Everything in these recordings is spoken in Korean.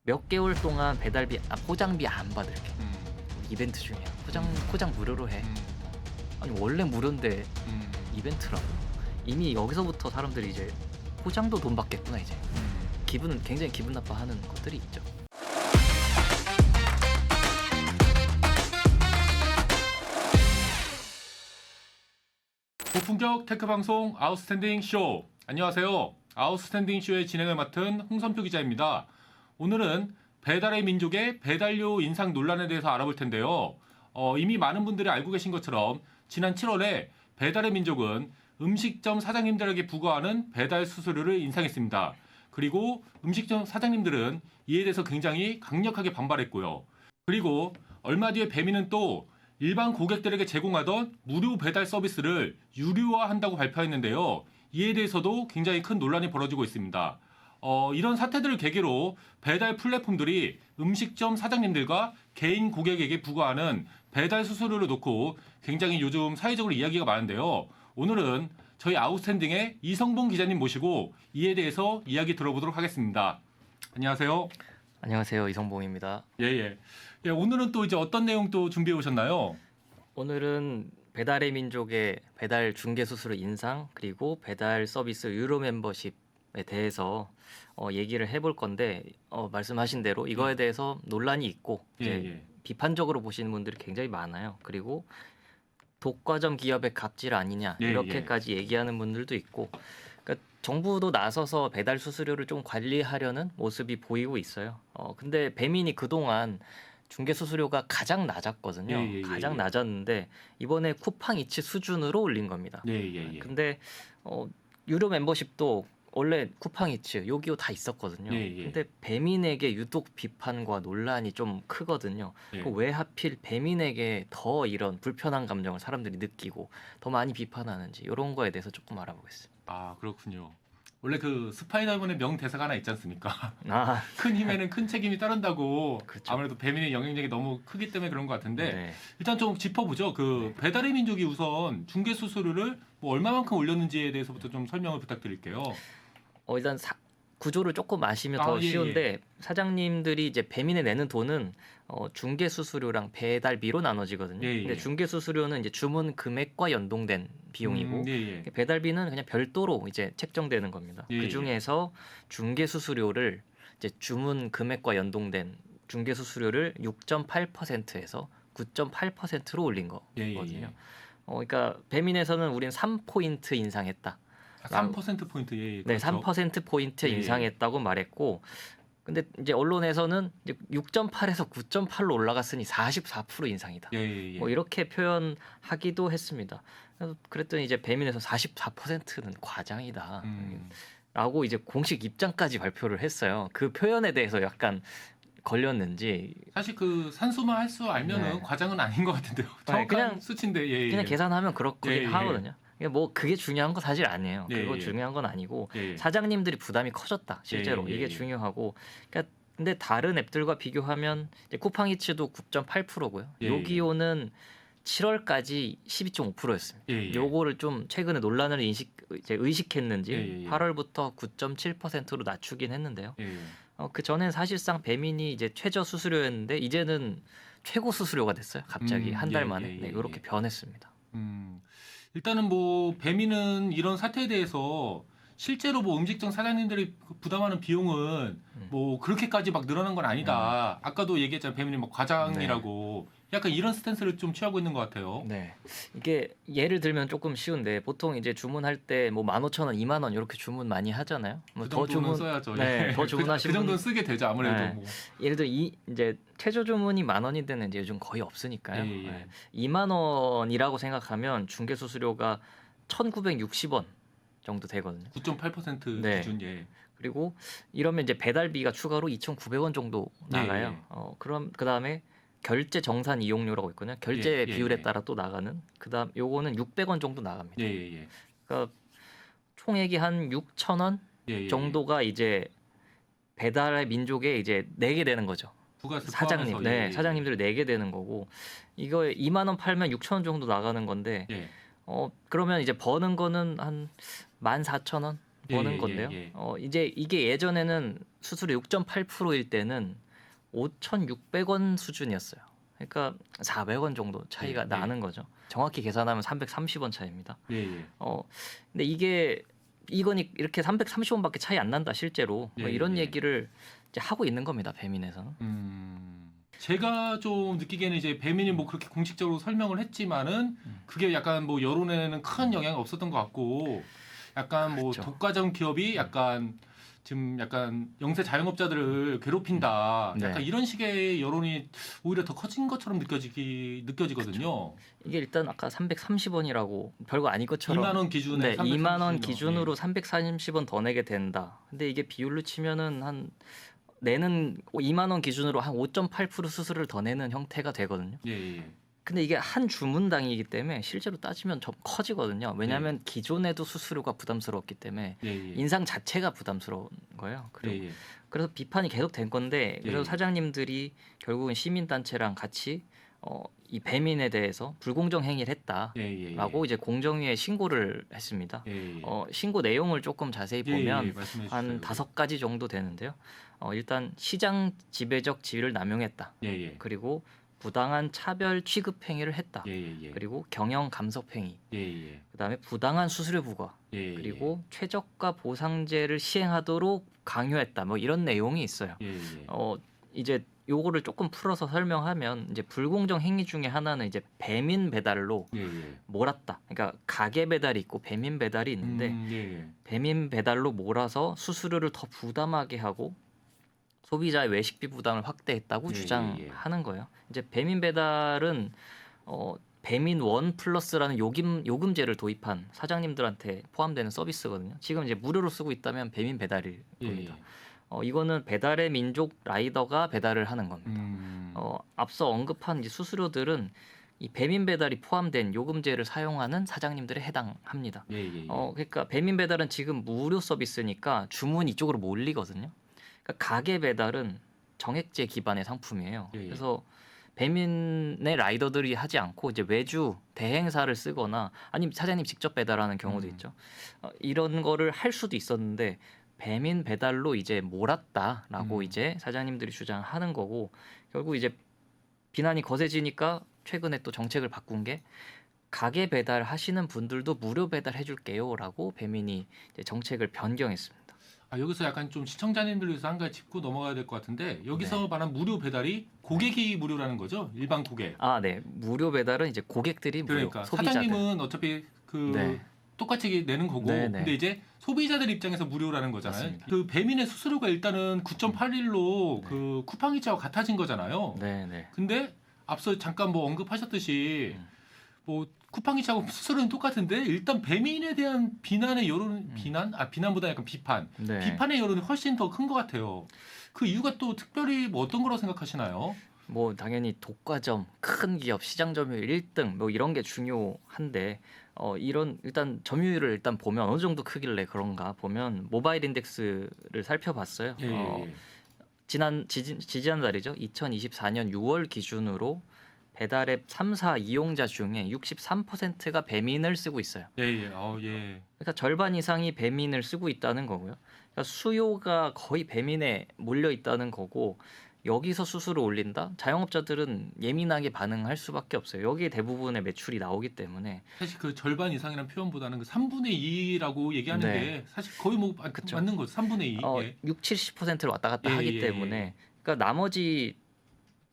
몇 개월 동안 배달비 포장비 안 받을게. 음. 이벤트 중이야. 음. 포장 무료로 해. 음. 아니 원래 무료인데 음. 이벤트라고. 이미 여기서부터 사람들이 이제 포장도 돈 받겠구나 이제. 굉장히 기분 나빠하는 것들이 있죠. 고품격 테크 방송 아웃스탠딩 쇼. 안녕하세요. 아웃스탠딩 쇼의 진행을 맡은 홍선표 기자입니다. 오늘은 배달의 민족의 배달료 인상 논란에 대해서 알아볼 텐데요. 이미 많은 분들이 알고 계신 것처럼 지난 7월에 배달의 민족은 음식점 사장님들에게 부과하는 배달 수수료를 인상했습니다. 그리고 음식점 사장님들은 이에 대해서 굉장히 강력하게 반발했고요. 그리고 얼마 뒤에 배민은 또 일반 고객들에게 제공하던 무료 배달 서비스를 유료화한다고 발표했는데요. 이에 대해서도 굉장히 큰 논란이 벌어지고 있습니다. 이런 사태들을 계기로 배달 플랫폼들이 음식점 사장님들과 개인 고객에게 부과하는 배달 수수료를 놓고 굉장히 요즘 사회적으로 이야기가 많은데요. 오늘은 저희 아웃스탠딩의 이성봉 기자님 모시고 이에 대해서 이야기 들어보도록 하겠습니다. 안녕하세요. 안녕하세요. 이성봉입니다. 예. 오늘은 또 이제 어떤 내용 또 준비해 오셨나요? 오늘은 배달의 민족의 배달 중개 수수료 인상 그리고 배달 서비스 유료 멤버십에 대해서 얘기를 해볼 건데 말씀하신 대로 이거에 대해서 논란이 있고 이제 비판적으로 보시는 분들이 굉장히 많아요. 그리고 독과점 기업의 갑질 아니냐 이렇게까지 얘기하는 분들도 있고, 그러니까 정부도 나서서 배달 수수료를 좀 관리하려는 모습이 보이고 있어요. 근데 배민이 그동안 중개 수수료가 가장 낮았거든요. 가장 낮았는데 이번에 쿠팡이츠 수준으로 올린 겁니다. 근데 유료 멤버십도 원래 쿠팡이츠, 요기요 다 있었거든요. 근데 배민에게 유독 비판과 논란이 좀 크거든요. 왜 하필 배민에게 더 이런 불편한 감정을 사람들이 느끼고 더 많이 비판하는지 이런 거에 대해서 조금 알아보겠습니다. 아, 그렇군요. 원래 그 스파이더맨의 명대사가 하나 있지 않습니까? 아, 큰 힘에는 큰 책임이 따른다고. 그렇죠. 아무래도 배민의 영향력이 너무 크기 때문에 그런 것 같은데 네. 일단 좀 짚어보죠. 배달의 민족이 우선 중개 수수료를 뭐 얼마만큼 올렸는지에 대해서부터 좀 설명을 부탁드릴게요. 일단 구조를 조금 아시면 더 쉬운데 사장님들이 이제 배민에 내는 돈은 중개 수수료랑 배달비로 나눠지거든요. 근데 중개 수수료는 이제 주문 금액과 연동된 비용이고 배달비는 그냥 별도로 이제 책정되는 겁니다. 그 중에서 중개 수수료를 이제 주문 금액과 연동된 중개 수수료를 6.8%에서 9.8%로 올린 거거든요. 그러니까 배민에서는 우린 3포인트 인상했다. 3%포인트, 네, 그렇죠. 3%포인트 인상했다고 말했고, 근데 이제 언론에서는 이제 6.8에서 9.8로 올라갔으니 44% 인상이다. 뭐 이렇게 표현하기도 했습니다. 그래서 그랬더니 이제 배민에서 44%는 과장이다. 라고 이제 공식 입장까지 발표를 했어요. 그 표현에 대해서 약간 걸렸는지. 사실 그 산수만 할 수 알면은 과장은 아닌 것 같은데요. 정확한 그냥 수치인데. 그냥 계산하면 그렇게 하거든요. 뭐 그게 중요한 거 사실 아니에요. 그거 중요한 건 아니고 사장님들이 부담이 커졌다. 실제로 이게 중요하고. 그러니까 근데 다른 앱들과 비교하면 이제 쿠팡이츠도 9.8%고요. 요기요는 7월까지 12.5%였습니다. 요거를 좀 최근에 논란을 의식했는지 8월부터 9.7%로 낮추긴 했는데요. 그 전엔 사실상 배민이 이제 최저 수수료였는데 이제는 최고 수수료가 됐어요. 갑자기 한 달 만에 이렇게 변했습니다. 일단은 뭐 배민은 이런 사태에 대해서 실제로 뭐 음식점 사장님들이 부담하는 비용은 뭐 그렇게까지 막 늘어난 건 아니다. 아까도 얘기했잖아요. 배민이 뭐 과장이라고. 약간 이런 스탠스를 좀 취하고 있는 것 같아요. 네, 이게 예를 들면 조금 쉬운데 보통 이제 주문할 때 뭐 15,000원, 2만 원 이렇게 주문 많이 하잖아요. 뭐 그 정도는 써야죠. 더 주문하시면 그 정도는 쓰게 되죠. 아무래도. 네. 뭐. 예를 들어 이제 최저 주문이 10,000원이 되는 이제 요즘 거의 없으니까요. 2만 원이라고 생각하면 중개 수수료가 1,960원 정도 되거든요. 9.8% 기준. 그리고 이러면 이제 배달비가 추가로 2,900원 정도 나가요. 그럼 그다음에 결제 정산 이용료라고 있거든요. 결제 비율에 따라 또 나가는. 그다음 요거는 600원 정도 나갑니다. 그러니까 총액이 한 6,000원 정도가 이제 배달의 민족에 이제 내게 되는 거죠. 사장님들 내게 되는 거고, 이거 2만 원 팔면 6,000원 정도 나가는 건데, 그러면 이제 버는 거는 한 14,000원 버는 건데요. 이제 이게 예전에는 수수료 6.8%일 때는 5,600원 수준이었어요. 그러니까 400원 정도 차이가 네, 네. 나는 거죠. 정확히 계산하면 330원 차이입니다. 예, 예. 근데 이거니 이렇게 330원밖에 차이 안 난다 실제로 뭐 예, 이런 예. 얘기를 이제 하고 있는 겁니다. 배민에서는. 제가 좀 느끼기에는 이제 배민이 뭐 그렇게 공식적으로 설명을 했지만은 그게 약간 뭐 여론에는 큰 영향이 없었던 것 같고 약간 뭐 그렇죠. 독과점 기업이 약간 지금 약간 영세 자영업자들을 괴롭힌다. 네. 약간 이런 식의 여론이 오히려 더 커진 것처럼 느껴지거든요. 이게 일단 아까 330원이라고 별거 아닌 것처럼 2만 원 기준에 네, 2만 원 330 기준으로 330원 더 내게 된다. 근데 이게 비율로 치면은 내는 2만 원 기준으로 한 5.8% 수수료를 더 내는 형태가 되거든요. 예, 예, 예. 근데 이게 한 주문당이기 때문에 실제로 따지면 좀 커지거든요. 왜냐하면 기존에도 수수료가 부담스러웠기 때문에 예, 예. 인상 자체가 부담스러운 거예요. 그리고 예, 예. 그래서 비판이 계속 된 건데 그래서 예. 사장님들이 결국은 시민단체랑 같이 이 배민에 대해서 불공정 행위를 했다라고 예, 예, 이제 공정위에 신고를 했습니다. 예, 예. 신고 내용을 조금 자세히 예, 보면 예, 말씀해 주세요. 한 5가지 정도 되는데요. 일단 시장 지배적 지위를 남용했다. 예, 예. 그리고 부당한 차별 취급 행위를 했다. 예, 예, 예. 그리고 경영 감속 행위. 예, 예. 그다음에 부당한 수수료 부과. 예, 그리고 최저가 보상제를 시행하도록 강요했다. 뭐 이런 내용이 있어요. 예, 예. 이제 요거를 조금 풀어서 설명하면 이제 불공정 행위 중에 하나는 이제 배민 배달로 예, 예. 몰았다. 그러니까 가게 배달이 있고 배민 배달이 있는데 예, 예. 배민 배달로 몰아서 수수료를 더 부담하게 하고 소비자의 외식비 부담을 확대했다고 예, 주장하는 거예요. 이제 배민 배달은 배민 원 플러스라는 요금제를 도입한 사장님들한테 포함되는 서비스거든요. 지금 이제 무료로 쓰고 있다면 배민 배달일 예, 겁니다. 예. 이거는 배달의 민족 라이더가 배달을 하는 겁니다. 음. 앞서 언급한 이제 수수료들은 이 배민 배달이 포함된 요금제를 사용하는 사장님들에 해당합니다. 예, 예, 예. 그러니까 배민 배달은 지금 무료 서비스니까 주문이 이쪽으로 몰리거든요. 그러니까 가게 배달은 정액제 기반의 상품이에요. 예, 예. 그래서 배민의 라이더들이 하지 않고 이제 외주 대행사를 쓰거나 아니면 사장님 직접 배달하는 경우도 있죠. 이런 거를 할 수도 있었는데 배민 배달로 이제 몰았다라고 이제 사장님들이 주장하는 거고 결국 이제 비난이 거세지니까 최근에 또 정책을 바꾼 게 가게 배달 하시는 분들도 무료 배달 해줄게요라고 배민이 이제 정책을 변경했습니다. 여기서 약간 좀 시청자님들 위해서 한 가지 짚고 넘어가야 될 것 같은데 여기서 네. 말한 무료 배달이 고객이 무료라는 거죠? 일반 고객. 네. 무료 배달은 이제 고객들이 무료, 그러니까 소비자들. 사장님은 어차피 네. 똑같이 내는 거고 네, 네. 근데 이제 소비자들 입장에서 무료라는 거잖아요. 맞습니다. 그 배민의 수수료가 일단은 9.81로 그 쿠팡이츠하고 같아진 거잖아요. 네, 네. 근데 앞서 잠깐 뭐 언급하셨듯이 뭐 쿠팡이츠하고 수수료는 똑같은데 일단 배민에 대한 비난의 여론 비난보다 약간 비판 네. 비판의 여론이 훨씬 더 큰 것 같아요. 그 이유가 또 특별히 뭐 어떤 거라고 생각하시나요? 뭐 당연히 독과점, 큰 기업, 시장 점유율 1등 뭐 이런 게 중요한데 이런 일단 점유율을 일단 보면 어느 정도 크길래 그런가 보면 모바일 인덱스를 살펴봤어요. 예. 지지난달이죠. 2024년 6월 기준으로 배달앱 3사 이용자 중에 63%가 배민을 쓰고 있어요. 예. 그러니까 절반 이상이 배민을 쓰고 있다는 거고요. 그러니까 수요가 거의 배민에 몰려 있다는 거고 여기서 수수료 올린다? 자영업자들은 예민하게 반응할 수밖에 없어요. 여기에 대부분의 매출이 나오기 때문에. 사실 그 절반 이상이라는 표현보다는 그 3분의 2라고 얘기하는 네. 게 사실 거의 뭐 그쵸. 맞는 거죠. 3분의 2. 6, 70%를 왔다 갔다 예, 하기 예, 때문에 예. 그러니까 나머지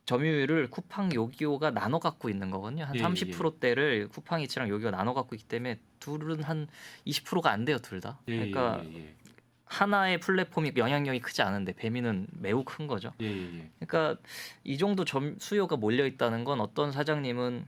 점유율을 쿠팡 요기요가 나눠 갖고 있는 거거든요. 한 예, 30%대를 쿠팡이츠랑 요기요 나눠 갖고 있기 때문에 둘은 한 20%가 안 돼요, 둘 다. 그러니까 예. 하나의 플랫폼이 영향력이 크지 않은데 배민은 매우 큰 거죠. 예. 그러니까 이 정도 수요가 몰려 있다는 건 어떤 사장님은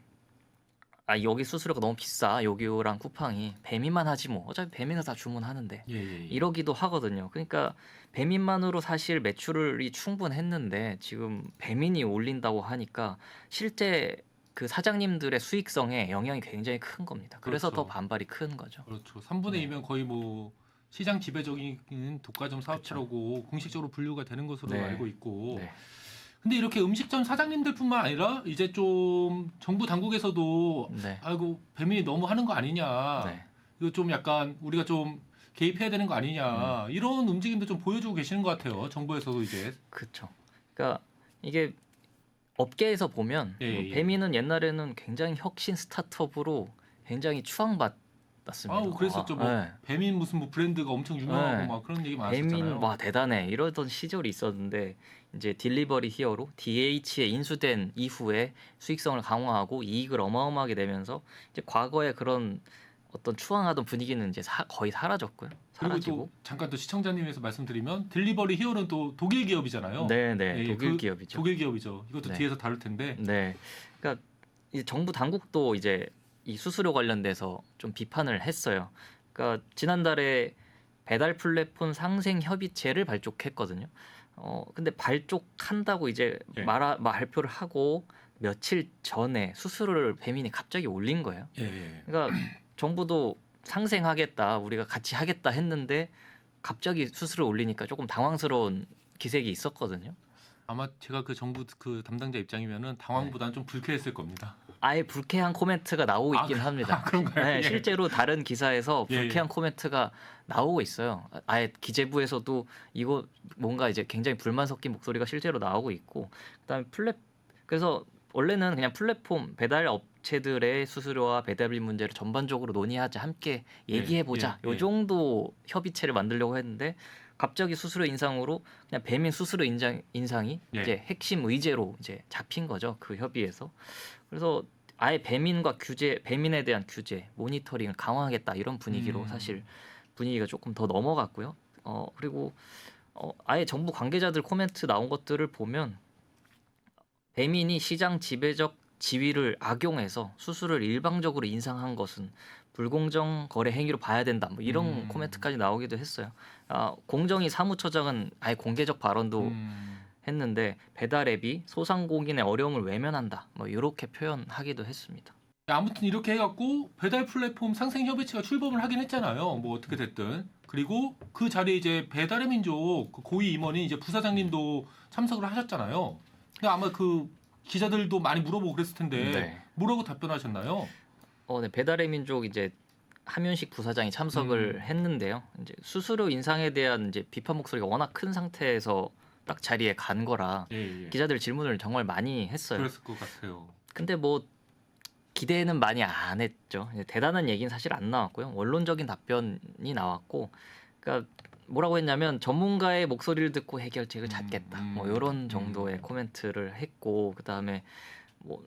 여기 수수료가 너무 비싸 요기요랑 쿠팡이 배민만 하지 뭐 어차피 배민은 다 주문하는데 예. 이러기도 하거든요. 그러니까 배민만으로 사실 매출이 충분했는데 지금 배민이 올린다고 하니까 실제 그 사장님들의 수익성에 영향이 굉장히 큰 겁니다. 그래서 그렇죠. 더 반발이 큰 거죠. 그렇죠. 3분의 네. 2면 거의 뭐 시장 지배적인 독과점 사업체라고 공식적으로 분류가 되는 것으로 네. 알고 있고. 네. 근데 이렇게 음식점 사장님들뿐만 아니라 이제 좀 정부 당국에서도 네. 아이고 배민이 너무 하는 거 아니냐. 네. 이거 좀 약간 우리가 좀 개입해야 되는 거 아니냐 이런 움직임도 좀 보여주고 계시는 것 같아요. 정부에서도 이제. 그렇죠. 그러니까 이게 업계에서 보면 예, 예. 배민은 옛날에는 굉장히 혁신 스타트업으로 굉장히 추앙받았습니다. 아우 그랬었죠. 뭐 네. 배민 무슨 뭐 브랜드가 엄청 유명하고 네. 막 그런 얘기 배민 많았었잖아요. 와 대단해 이러던 시절이 있었는데 이제 딜리버리 히어로 DH에 인수된 이후에 수익성을 강화하고 이익을 어마어마하게 내면서 이제 과거의 그런 어떤 추앙하던 분위기는 이제 거의 사라졌고요. 그리고 사라지고. 또 잠깐 또 시청자님에서 말씀드리면 딜리버리 히어로는 또 독일 기업이잖아요. 네네 예, 독일 그 기업이죠. 독일 기업이죠. 이것도 네. 뒤에서 다룰 텐데. 네, 그러니까 이 정부 당국도 이제 이 수수료 관련돼서 좀 비판을 했어요. 그러니까 지난달에 배달 플랫폼 상생 협의체를 발족했거든요. 근데 발족한다고 이제 예. 발표를 하고 며칠 전에 수수료를 배민이 갑자기 올린 거예요. 예, 예. 그러니까 정부도 상생하겠다, 우리가 같이 하겠다 했는데 갑자기 수수료 올리니까 조금 당황스러운 기색이 있었거든요. 아마 제가 그 정부 그 담당자 입장이면은 당황보다는 좀 불쾌했을 겁니다. 아예 불쾌한 코멘트가 나오고 있긴 합니다. 그런가요? 네, 예. 실제로 다른 기사에서 예, 불쾌한 예. 코멘트가 나오고 있어요. 아예 기재부에서도 이거 뭔가 이제 굉장히 불만 섞인 목소리가 실제로 나오고 있고, 그다음에 그래서 원래는 그냥 플랫폼 배달 업체들의 수수료와 배달비 문제를 전반적으로 논의하자, 함께 얘기해 보자, 예, 예. 요 정도 협의체를 만들려고 했는데 갑자기 수수료 인상으로 그냥 배민 수수료 인상이 예. 이제 핵심 의제로 이제 잡힌 거죠, 그 협의에서. 그래서 아예 배민에 대한 규제, 모니터링을 강화하겠다 이런 분위기로 사실 분위기가 조금 더 넘어갔고요. 그리고 아예 정부 관계자들 코멘트 나온 것들을 보면 배민이 시장 지배적 지위를 악용해서 수수료를 일방적으로 인상한 것은 불공정 거래 행위로 봐야 된다. 뭐 이런 코멘트까지 나오기도 했어요. 공정위 사무처장은 아예 공개적 발언도 했는데 배달 앱이 소상공인의 어려움을 외면한다. 뭐 이렇게 표현하기도 했습니다. 아무튼 이렇게 해갖고 배달 플랫폼 상생 협의체가 출범을 하긴 했잖아요. 뭐 어떻게 됐든. 그리고 그 자리에 이제 배달의 민족 그 고위 임원인 이제 부사장님도 참석을 하셨잖아요. 근데 아마 그 기자들도 많이 물어보고 그랬을 텐데 네. 뭐라고 답변하셨나요? 네, 배달의 민족 이제 함윤식 부사장이 참석을 했는데요. 이제 수수료 인상에 대한 이제 비판 목소리가 워낙 큰 상태에서 딱 자리에 간 거라 예, 예. 기자들 질문을 정말 많이 했어요. 그랬을 것 같아요. 근데 뭐 기대는 많이 안 했죠. 이제 대단한 얘기는 사실 안 나왔고요. 원론적인 답변이 나왔고, 그러니까 뭐라고 했냐면 전문가의 목소리를 듣고 해결책을 찾겠다. 뭐 이런 정도의 코멘트를 했고, 그 다음에 뭐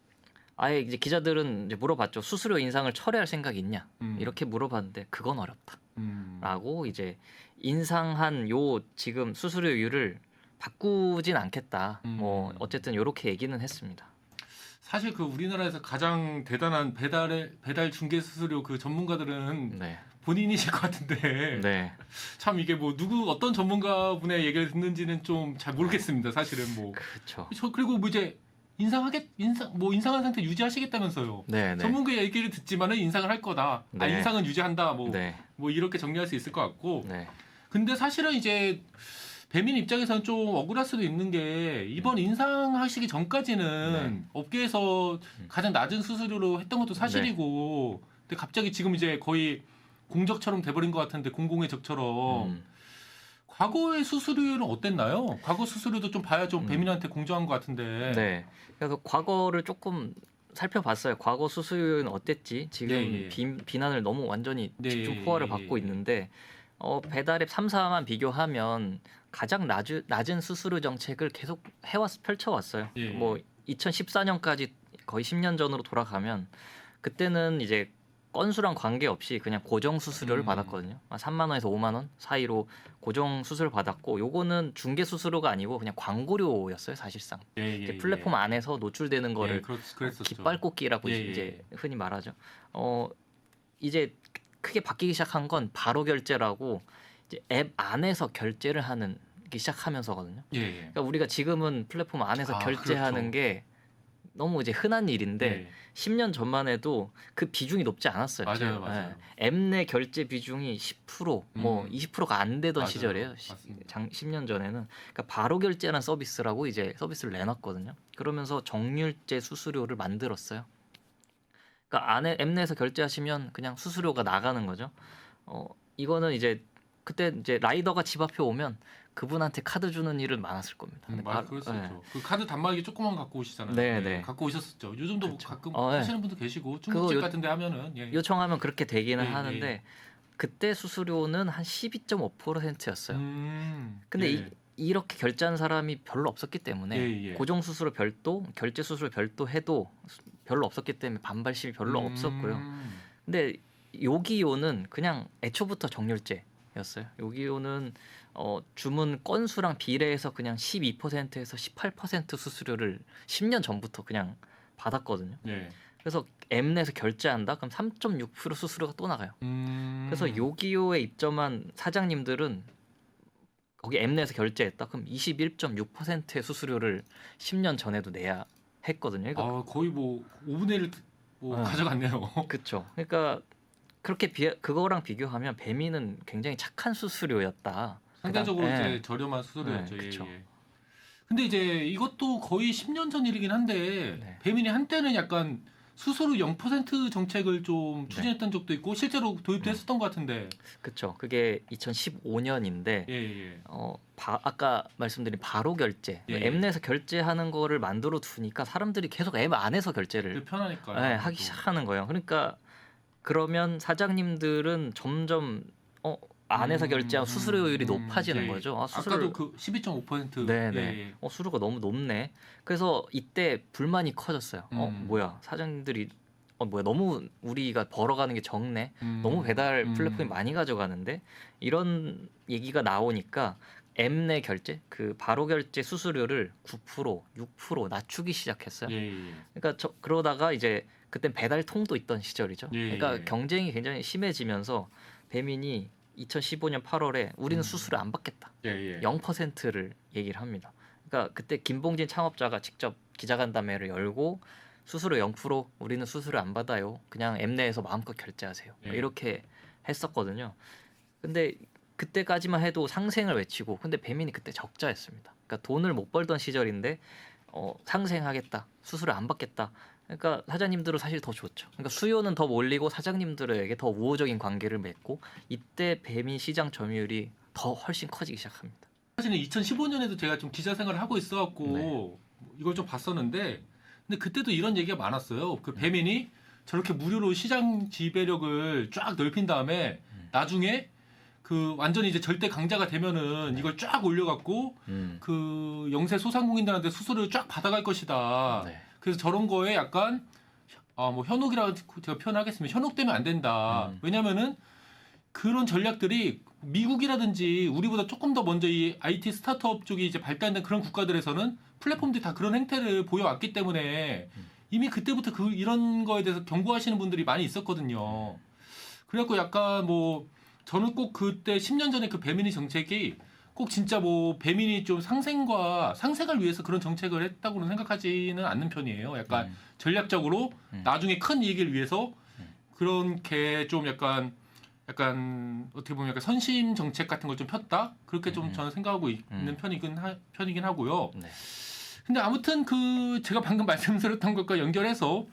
아예 이제 기자들은 이제 물어봤죠. 수수료 인상을 철회할 생각이 있냐? 이렇게 물어봤는데 그건 어렵다라고 이제 인상한 요 지금 수수료율을 바꾸진 않겠다. 뭐 어쨌든 이렇게 얘기는 했습니다. 사실 그 우리나라에서 가장 대단한 배달 중개 수수료 그 전문가들은 네, 본인이실 것 같은데 네, 참 이게 뭐 누구 어떤 전문가분의 얘기를 듣는지는 좀 잘 모르겠습니다. 사실은 뭐 그렇죠. 그리고 뭐 이제 인상한 상태 유지하시겠다면서요. 네, 네, 전문가의 얘기를 듣지만은 인상을 할 거다. 네. 인상은 유지한다. 뭐 네, 이렇게 정리할 수 있을 것 같고. 네, 근데 사실은 이제 배민 입장에서는 좀 억울할 수도 있는 게 이번 인상하시기 전까지는 업계에서 가장 낮은 수수료로 했던 것도 사실이고, 근데 갑자기 지금 이제 거의 공적처럼 돼버린 것 같은데 공공의 적처럼. 과거의 수수료율은 어땠나요? 과거 수수료도 좀 봐야 좀 배민한테 공정한 것 같은데. 네. 그래서 과거를 조금 살펴봤어요. 과거 수수료는 어땠지? 지금 예, 예. 비난을 너무 완전히 네, 집중 포화를 예, 받고 예. 있는데 배달앱 3사만 비교하면 가장 낮은 수수료 정책을 계속 펼쳐왔어요. 예, 예. 뭐 2014년까지 거의 10년 전으로 돌아가면 그때는 이제 건수랑 관계없이 그냥 고정 수수료를 받았거든요. 3만 원에서 5만 원 사이로 고정 수수료를 받았고, 요거는 중개 수수료가 아니고 그냥 광고료였어요, 사실상. 이제 플랫폼 안에서 노출되는 거를 그랬었죠. 깃발꽂기라고 예, 이제 흔히 말하죠. 이제 크게 바뀌기 시작한 건 바로 결제라고 이제 앱 안에서 결제를 하는 게 시작하면서거든요. 예, 예. 그러니까 우리가 지금은 플랫폼 안에서 결제하는 그렇죠. 게 너무 이제 흔한 일인데 예. 10년 전만 해도 그 비중이 높지 않았어요. 맞아요. 앱 내 결제 비중이 10%, 뭐 20%가 안 되던 맞아요. 시절이에요. 맞습니다. 10년 전에는. 그러니까 바로 결제라는 서비스라고 이제 서비스를 내놨거든요. 그러면서 정률제 수수료를 만들었어요. 그러니까 안에 앱 내에서 결제하시면 그냥 수수료가 나가는 거죠. 이거는 이제 그때 이제 라이더가 집 앞에 오면 그분한테 카드 주는 일은 많았을 겁니다. 근데 맞아, 그럴 수 예. 있죠. 그 카드 단말기 조그만 거 갖고 오시잖아요. 네, 예, 네. 갖고 오셨었죠. 요즘도 그쵸. 가끔 예. 하시는 분도 계시고 그거 중국집 요- 같은데 하면은 예. 요청하면 그렇게 되기는 예, 예. 하는데 그때 수수료는 한 12.5%였어요. 근데 예. 이렇게 결제한 사람이 별로 없었기 때문에 예, 예. 고정 수수료 별도, 결제 수수료 별도 해도 별로 없었기 때문에 반발심이 별로 없었고요. 근데 요기요는 그냥 애초부터 정률제였어요. 요기요는 주문 건수랑 비례해서 그냥 12%에서 18% 수수료를 10년 전부터 그냥 받았거든요. 예. 그래서 엠넷에서 결제한다? 그럼 3.6% 수수료가 또 나가요. 그래서 요기요에 입점한 사장님들은 거기 엠넷에서 결제했다? 그럼 21.6%의 수수료를 10년 전에도 내야 했거든요. 그러니까 아, 거의 뭐 5분의 1 뭐 어. 가져갔네요. 그쵸. 그러니까 그렇게 그거랑 비교하면 배민은 굉장히 착한 수수료였다. 상대적으로 그다음- 이제 예. 저렴한 수수료였죠. 네, 예, 그쵸. 예. 근데 이제 이것도 거의 10년 전 일이긴 한데 네. 배민이 한때는 약간 수수료 0% 정책을 좀 추진했던 적도 있고 실제로 도입도 했었던 것 같은데. 그쵸. 그게 2015년인데 예, 예. 아까 말씀드린 바로 결제, 예, 예. 앱내에서 결제하는 거를 만들어 두니까 사람들이 계속 앱 안에서 결제를 편하니까요. 예, 하기 시작하는 거예요. 그러니까 그러면 사장님들은 점점 안에서 결제하면 수수료율이 높아지는 예, 예. 거죠. 아까도 그 12.5%. 네네. 예, 예. 수수료가 너무 높네. 그래서 이때 불만이 커졌어요. 음. 뭐야 사장님들이 뭐야 너무 우리가 벌어가는 게 적네. 너무 배달 플랫폼이 많이 가져가는데 이런 얘기가 나오니까 앱내 결제, 그 바로 결제 수수료를 9%, 6% 낮추기 시작했어요. 예, 예. 그러니까 그러다가 이제 그땐 배달통도 있던 시절이죠. 예, 그러니까 예. 경쟁이 굉장히 심해지면서 배민이 2015년 8월에 우리는 수수료 안 받겠다. 예, 예. 0%를 얘기를 합니다. 그러니까 그때 김봉진 창업자가 직접 기자간담회를 열고 수수료 0% 우리는 수수료 안 받아요. 그냥 앱 내에서 마음껏 결제하세요. 예. 이렇게 했었거든요. 근데 그때까지만 해도 상생을 외치고 근데 배민이 그때 적자였습니다. 그러니까 돈을 못 벌던 시절인데 상생하겠다. 수수료 안 받겠다. 그러니까 사장님들은 사실 더 좋죠. 그러니까 수요는 더 몰리고 사장님들에게 더 우호적인 관계를 맺고 이때 배민 시장 점유율이 더 훨씬 커지기 시작합니다. 사실은 2015년에도 제가 좀 기자 생활을 하고 있어갖고 네. 이걸 좀 봤었는데, 근데 그때도 이런 얘기가 많았어요. 그 배민이 저렇게 무료로 시장 지배력을 쫙 넓힌 다음에 나중에 그 완전히 이제 절대 강자가 되면은 이걸 쫙 올려갖고 그 영세 소상공인들한테 수수료를 쫙 받아갈 것이다. 네. 그래서 저런 거에 약간 뭐 현혹이라고 제가 표현하겠습니다. 현혹되면 안 된다. 왜냐면은 그런 전략들이 미국이라든지 우리보다 조금 더 먼저 이 IT 스타트업 쪽이 이제 발달된 그런 국가들에서는 플랫폼들이 다 그런 행태를 보여왔기 때문에 이미 그때부터 이런 거에 대해서 경고하시는 분들이 많이 있었거든요. 그래갖고 약간 뭐 저는 꼭 그때 10년 전에 그 배민이 정책이 꼭 진짜 뭐 배민이 좀 상생을 위해서 그런 정책을 했다고는 생각하지는 않는 편이에요. 약간 전략적으로 나중에 큰 이익을 위해서 그렇게 좀 약간 어떻게 보면 약간 선심 정책 같은 걸 좀 폈다 그렇게 좀 저는 생각하고 있는 편이긴 하고요. 네. 근데 아무튼 그 제가 방금 말씀드렸던 것과 연결해서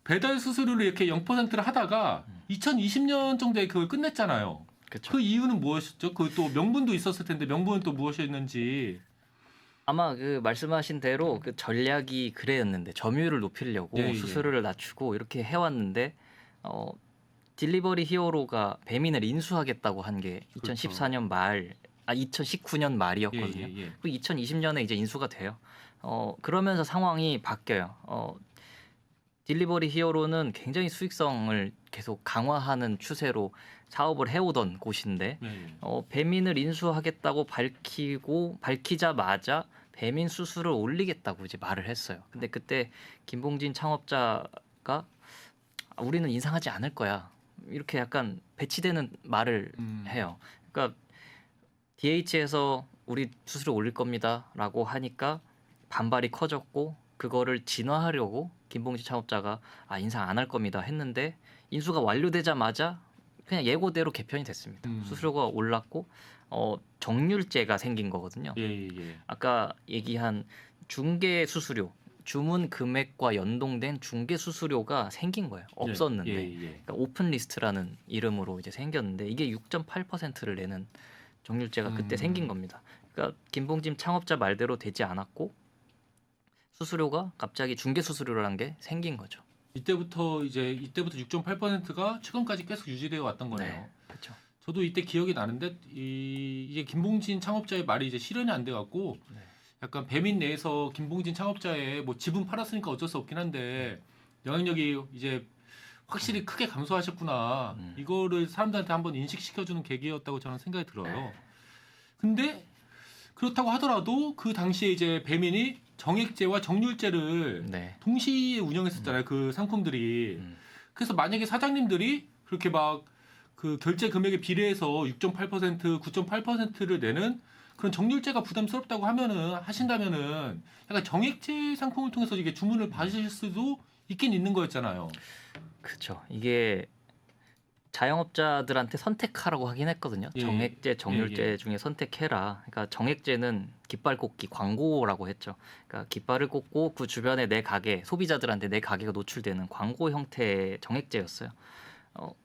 배달 수수료를 이렇게 0%를 하다가 2020년 정도에 그걸 끝냈잖아요. 그렇죠. 그 이유는 무엇이었죠? 그 또 명분도 있었을 텐데 명분은 또 무엇이었는지. 아마 그 말씀하신 대로 그 전략이 그래였는데 점유율을 높이려고 예, 예. 수수료를 낮추고 이렇게 해왔는데 딜리버리 히어로가 배민을 인수하겠다고 한 게 그렇죠. 2014년 2019년 말이었거든요. 예, 예, 예. 그리고 2020년에 이제 인수가 돼요. 그러면서 상황이 바뀌어요. 딜리버리 히어로는 굉장히 수익성을 계속 강화하는 추세로 사업을 해오던 곳인데 예, 예. 배민을 인수하겠다고 밝히자마자 배민 수수를 올리겠다고 이제 말을 했어요. 근데 그때 김봉진 창업자가 우리는 인상하지 않을 거야. 이렇게 약간 배치되는 말을 해요. 그러니까 DH에서 우리 수수료 올릴 겁니다라고 하니까 반발이 커졌고 그거를 진화하려고 김봉진 창업자가 인상 안 할 겁니다 했는데 인수가 완료되자마자 그냥 예고대로 개편이 됐습니다. 수수료가 올랐고 정률제가 생긴 거거든요. 예, 예. 아까 얘기한 중개 수수료 주문 금액과 연동된 중개 수수료가 생긴 거예요. 없었는데. 그러니까 오픈 리스트라는 이름으로 이제 생겼는데 이게 6.8%를 내는 정률제가 그때 생긴 겁니다. 그러니까 김봉진 창업자 말대로 되지 않았고 수수료가 갑자기 중개 수수료라는 게 생긴 거죠. 이때부터 6.8%가 최근까지 계속 유지되어 왔던 거네요. 네, 그렇죠. 저도 이때 기억이 나는데 이게 김봉진 창업자의 말이 이제 실현이 안 돼 갖고 네. 약간 배민 내에서 김봉진 창업자의 뭐 집은 팔았으니까 어쩔 수 없긴 한데 영향력이 이제 확실히 크게 감소하셨구나. 이거를 사람들한테 한번 인식시켜주는 계기였다고 저는 생각이 들어요. 근데 그렇다고 하더라도 그 당시에 이제 배민이 정액제와 정률제를 네. 동시에 운영했었잖아요. 그 상품들이. 그래서 만약에 사장님들이 그렇게 막 그 결제 금액에 비례해서 6.8%, 9.8%를 내는 그런 정률제가 부담스럽다고 하신다면은 약간 정액제 상품을 통해서 이게 주문을 받으실 수도 있긴 있는 거였잖아요. 그렇죠. 이게 자영업자들한테 선택하라고 하긴 했거든요. 예. 정액제, 정률제 예, 예. 중에 선택해라. 그러니까 정액제는 깃발 꽂기 광고라고 했죠. 그러니까 깃발을 꽂고 그 주변에 내 가게, 소비자들한테 내 가게가 노출되는 광고 형태의 정액제였어요.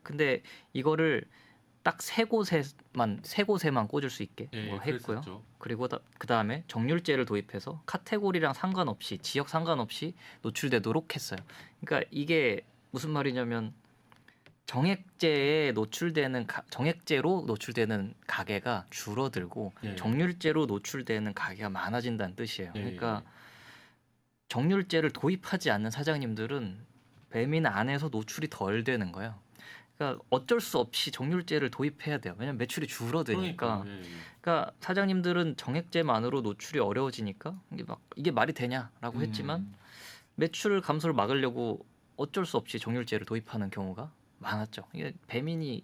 근데 이거를 딱 세 곳에만 꽂을 수 있게 뭐 했고요. 그랬었죠. 그리고 그 다음에 정률제를 도입해서 카테고리랑 상관없이 지역 상관없이 노출되도록 했어요. 그러니까 이게 무슨 말이냐면 정액제로 노출되는 가게가 줄어들고 예. 정률제로 노출되는 가게가 많아진다는 뜻이에요. 예, 그러니까 예. 정률제를 도입하지 않는 사장님들은 배민 안에서 노출이 덜 되는 거예요. 그러니까 어쩔 수 없이 정률제를 도입해야 돼요. 왜냐면 매출이 줄어드니까. 그러니까요. 예, 예. 그러니까 사장님들은 정액제만으로 노출이 어려워지니까 이게 말이 되냐라고 했지만 매출 감소를 막으려고 어쩔 수 없이 정률제를 도입하는 경우가 많았죠. 이게 배민이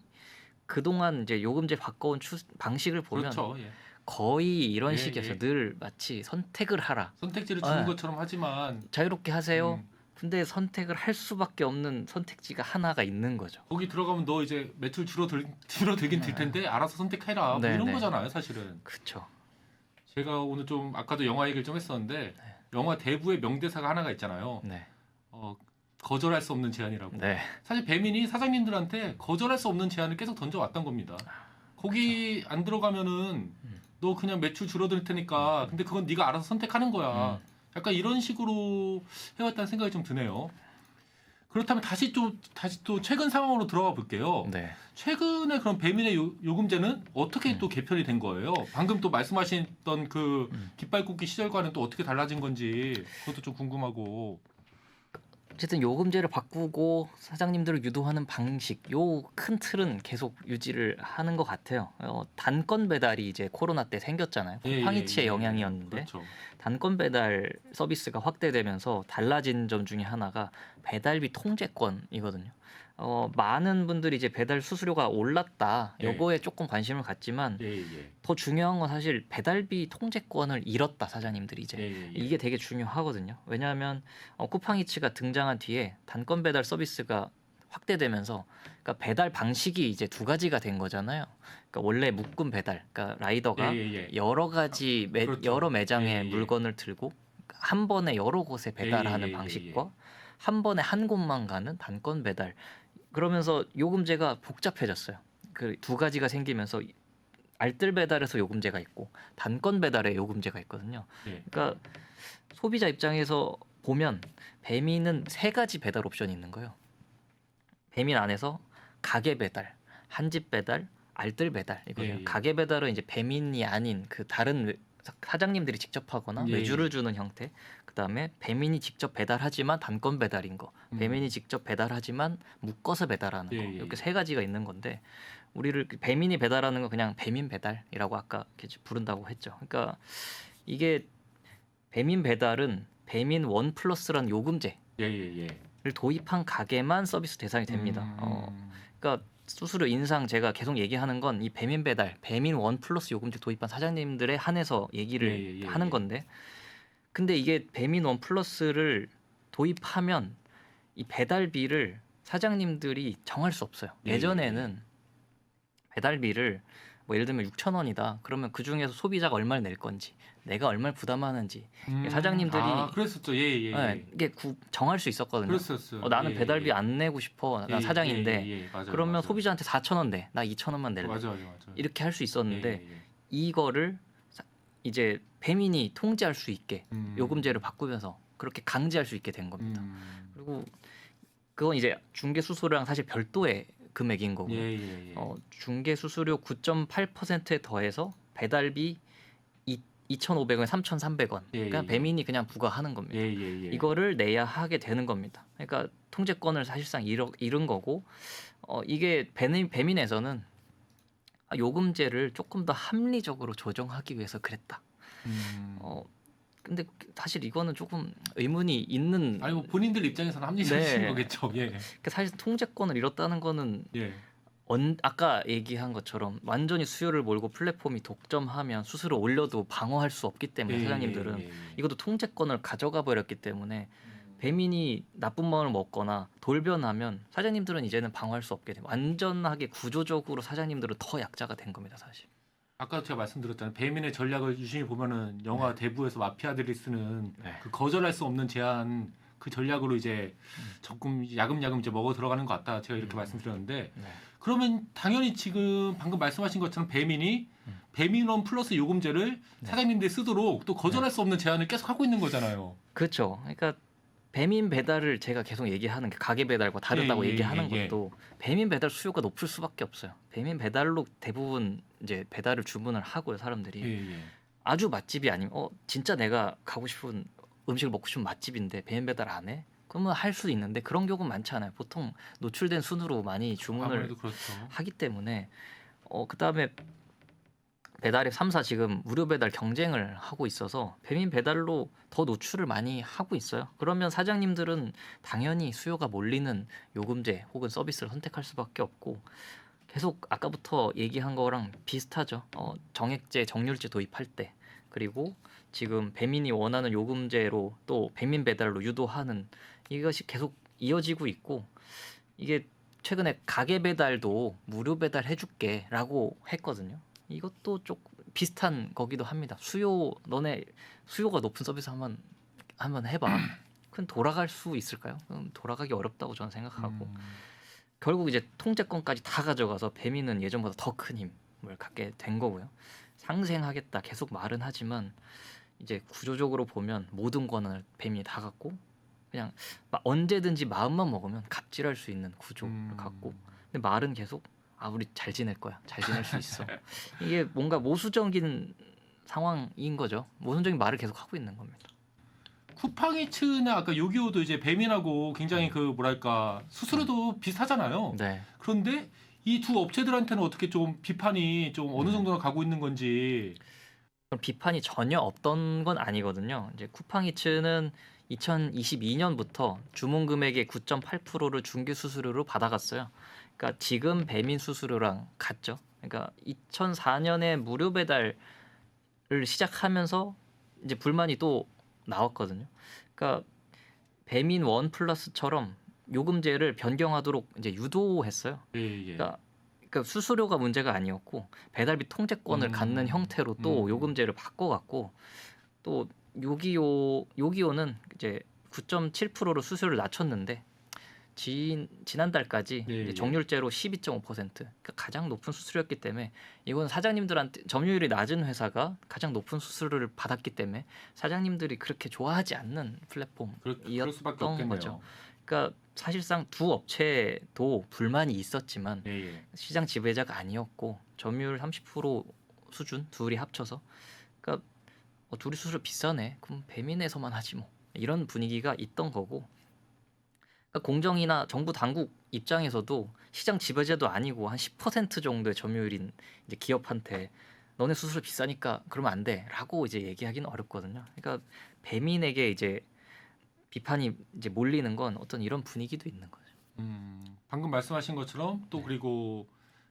그동안 이제 요금제 바꿔온 방식을 보면 그렇죠. 예. 거의 이런 예, 식이었어요. 예. 늘 마치 선택을 하라. 선택지를 주는 예. 것처럼 하지만 자유롭게 하세요. 음, 근데 선택을 할 수밖에 없는 선택지가 하나가 있는 거죠. 거기 들어가면 너 이제 매출 줄어들긴 들 텐데 알아서 선택해라. 뭐 네, 이런 네. 거잖아요, 사실은. 그렇죠. 제가 오늘 좀 아까도 영화 얘기를 좀 했었는데 영화 대부의 명대사가 하나가 있잖아요. 네. 거절할 수 없는 제안이라고. 네. 사실 배민이 사장님들한테 거절할 수 없는 제안을 계속 던져왔던 겁니다. 거기 안 들어가면은 너 그냥 매출 줄어들 테니까 근데 그건 네가 알아서 선택하는 거야. 약간 이런 식으로 해왔다는 생각이 좀 드네요. 그렇다면 다시 또 최근 상황으로 들어가 볼게요. 네. 최근에 그럼 배민의 요금제는 어떻게 또 개편이 된 거예요? 방금 또 말씀하셨던 그 깃발 꽂기 시절과는 또 어떻게 달라진 건지 그것도 좀 궁금하고. 어쨌든 요금제를 바꾸고 사장님들을 유도하는 방식, 요 큰 틀은 계속 유지를 하는 것 같아요. 단건 배달이 이제 코로나 때 생겼잖아요. 쿠팡이츠의 영향이었는데 그렇죠. 단건 배달 서비스가 확대되면서 달라진 점 중에 하나가 배달비 통제권이거든요. 많은 분들이 이제 배달 수수료가 올랐다. 예. 요거에 조금 관심을 갖지만 예. 더 중요한 건 사실 배달비 통제권을 잃었다 사장님들이 이제 예. 이게 되게 중요하거든요. 왜냐하면 쿠팡이츠가 등장한 뒤에 단건 배달 서비스가 확대되면서 그러니까 배달 방식이 이제 두 가지가 된 거잖아요. 그러니까 원래 묶음 배달, 그러니까 라이더가 여러 가지 그렇죠. 여러 매장에 예. 물건을 들고 한 번에 여러 곳에 배달하는 방식과 한 번에 한 곳만 가는 단건 배달. 그러면서 요금제가 복잡해졌어요. 그 두 가지가 생기면서 알뜰 배달에서 요금제가 있고 단건 배달에 요금제가 있거든요. 그러니까 소비자 입장에서 보면 배민은 세 가지 배달 옵션이 있는 거예요. 배민 안에서 가게 배달, 한집 배달, 알뜰 배달 이거예요. 가게 배달은 이제 배민이 아닌 그 다른 사장님들이 직접 하거나 외주를 주는 형태. 그다음에 배민이 직접 배달하지만 단건 배달인 거. 배민이 직접 배달하지만 묶어서 배달하는 거. 이렇게 세 가지가 있는 건데 우리를 배민이 배달하는 거 그냥 배민 배달이라고 아까 이렇게 부른다고 했죠. 그러니까 이게 배민 배달은 배민 원 플러스라는 요금제를 도입한 가게만 서비스 대상이 됩니다. 그러니까 수수료 인상 제가 계속 얘기하는 건 이 배민 배달, 배민 원 플러스 요금제 도입한 사장님들에 한해서 얘기를 하는 건데 근데 이게 배민 원 플러스를 도입하면 이 배달비를 사장님들이 정할 수 없어요. 예전에는 배달비를 뭐 예를 들면 6천 원이다. 그러면 그 중에서 소비자가 얼마를 낼 건지, 내가 얼마를 부담하는지 사장님들이 그랬었죠. 예. 이게 정할 수 있었거든요. 그랬었어요. 나는 예, 배달비 예. 안 내고 싶어. 난 예, 사장인데 예, 맞아요, 그러면 맞아요. 소비자한테 4천 원 내. 나 2천 원만 낼래. 맞아요. 이렇게 할 수 있었는데 예. 이거를 이제 배민이 통제할 수 있게 음. 요금제를 바꾸면서 그렇게 강제할 수 있게 된 겁니다. 그리고 그건 이제 중개 수수료랑 사실 별도의 금액인 거고요. 예. 중개 수수료 9.8%에 더해서 배달비 2,500원, 3,300원. 그러니까 배민이 그냥 부과하는 겁니다. 예. 이거를 내야 하게 되는 겁니다. 그러니까 통제권을 사실상 잃은 거고 이게 배민에서는 요금제를 조금 더 합리적으로 조정하기 위해서 그랬다. 근데 사실 이거는 조금 의문이 있는. 아니 뭐 본인들 입장에서는 합리적인 네. 거겠죠. 예. 그러니까 사실 통제권을 잃었다는 거는 예. 아까 얘기한 것처럼 완전히 수요를 몰고 플랫폼이 독점하면 수수료 올려도 방어할 수 없기 때문에 사장님들은 이것도 통제권을 가져가 버렸기 때문에 배민이 나쁜 마음을 먹거나 돌변하면 사장님들은 이제는 방어할 수 없게 돼. 완전하게 구조적으로 사장님들은 더 약자가 된 겁니다, 사실. 아까 제가 말씀드렸잖아요. 배민의 전략을 유심히 보면은 영화 대부에서 마피아들이 쓰는 그 거절할 수 없는 제한 그 전략으로 이제 조금 야금야금 이제 먹어 들어가는 것 같다. 제가 이렇게 말씀드렸는데 그러면 당연히 지금 방금 말씀하신 것처럼 배민이 배민원 플러스 요금제를 사장님들이 쓰도록 또 거절할 수 없는 제한을 계속 하고 있는 거잖아요. 그렇죠. 그러니까 배민 배달을 제가 계속 얘기하는 게 가게 배달과 다르다고 얘기하는 것도 배민 배달 수요가 높을 수밖에 없어요. 배민 배달로 대부분 이제 배달을 주문을 하고요, 사람들이. 아주 맛집이 아니면 진짜 내가 가고 싶은 음식을 먹고 싶은 맛집인데 배민 배달 안 해? 그러면 할 수 있는데 그런 경우는 많지 않아요. 보통 노출된 순으로 많이 주문을 그렇죠. 하기 때문에 그다음에 배달앱 3사 지금 무료 배달 경쟁을 하고 있어서 배민 배달로 더 노출을 많이 하고 있어요. 그러면 사장님들은 당연히 수요가 몰리는 요금제 혹은 서비스를 선택할 수밖에 없고 계속 아까부터 얘기한 거랑 비슷하죠. 정액제, 정률제 도입할 때 그리고 지금 배민이 원하는 요금제로 또 배민 배달로 유도하는 이것이 계속 이어지고 있고 이게 최근에 가게 배달도 무료 배달 해줄게라고 했거든요. 이것도 좀 비슷한 거기도 합니다. 너네 수요가 높은 서비스 한번 해봐. 그럼 돌아갈 수 있을까요? 돌아가기 어렵다고 저는 생각하고 결국 이제 통제권까지 다 가져가서 배민은 예전보다 더 큰 힘을 갖게 된 거고요. 상생하겠다 계속 말은 하지만 이제 구조적으로 보면 모든 권한을 배민이 다 갖고 그냥 언제든지 마음만 먹으면 갑질할 수 있는 구조를 갖고 근데 말은 계속 우리 잘 지낼 거야. 잘 지낼 수 있어. 이게 뭔가 모수적인 상황인 거죠. 모순적인 말을 계속 하고 있는 겁니다. 쿠팡이츠나 아까 요기요도 이제 배민하고 굉장히 그 뭐랄까 수수료도 비슷하잖아요. 네. 그런데 이 두 업체들한테는 어떻게 좀 비판이 좀 어느 정도나 가고 있는 건지. 비판이 전혀 없던 건 아니거든요. 이제 쿠팡이츠는 2022년부터 주문 금액의 9.8%를 중개 수수료로 받아갔어요. 그러니까 지금 배민 수수료랑 같죠. 그러니까 2004년에 무료 배달을 시작하면서 이제 불만이 또 나왔거든요. 그러니까 배민 원 플러스처럼 요금제를 변경하도록 이제 유도했어요. 그러니까 수수료가 문제가 아니었고 배달비 통제권을 갖는 형태로 또 요금제를 바꿔갔고 또 요기요는 이제 9.7%로 수수료를 낮췄는데 지난달까지 이제 정률제로 12.5%, 그러니까 가장 높은 수수료였기 때문에 이건 사장님들한테 점유율이 낮은 회사가 가장 높은 수수료를 받았기 때문에 사장님들이 그렇게 좋아하지 않는 플랫폼이었던 거죠. 그러니까 사실상 두 업체도 불만이 있었지만 시장 지배자가 아니었고 점유율 30% 수준 둘이 합쳐서 그러니까 둘이 수수료 비싸네. 그럼 배민에서만 하지 뭐. 이런 분위기가 있던 거고 그러니까 공정이나 정부 당국 입장에서도 시장 지배자도 아니고 한 10% 정도의 점유율인 이제 기업한테 너네 수수료 비싸니까 그러면 안 돼라고 이제 얘기하기는 어렵거든요. 그러니까 배민에게 이제 비판이 이제 몰리는 건 어떤 이런 분위기도 있는 거죠. 방금 말씀하신 것처럼 또 그리고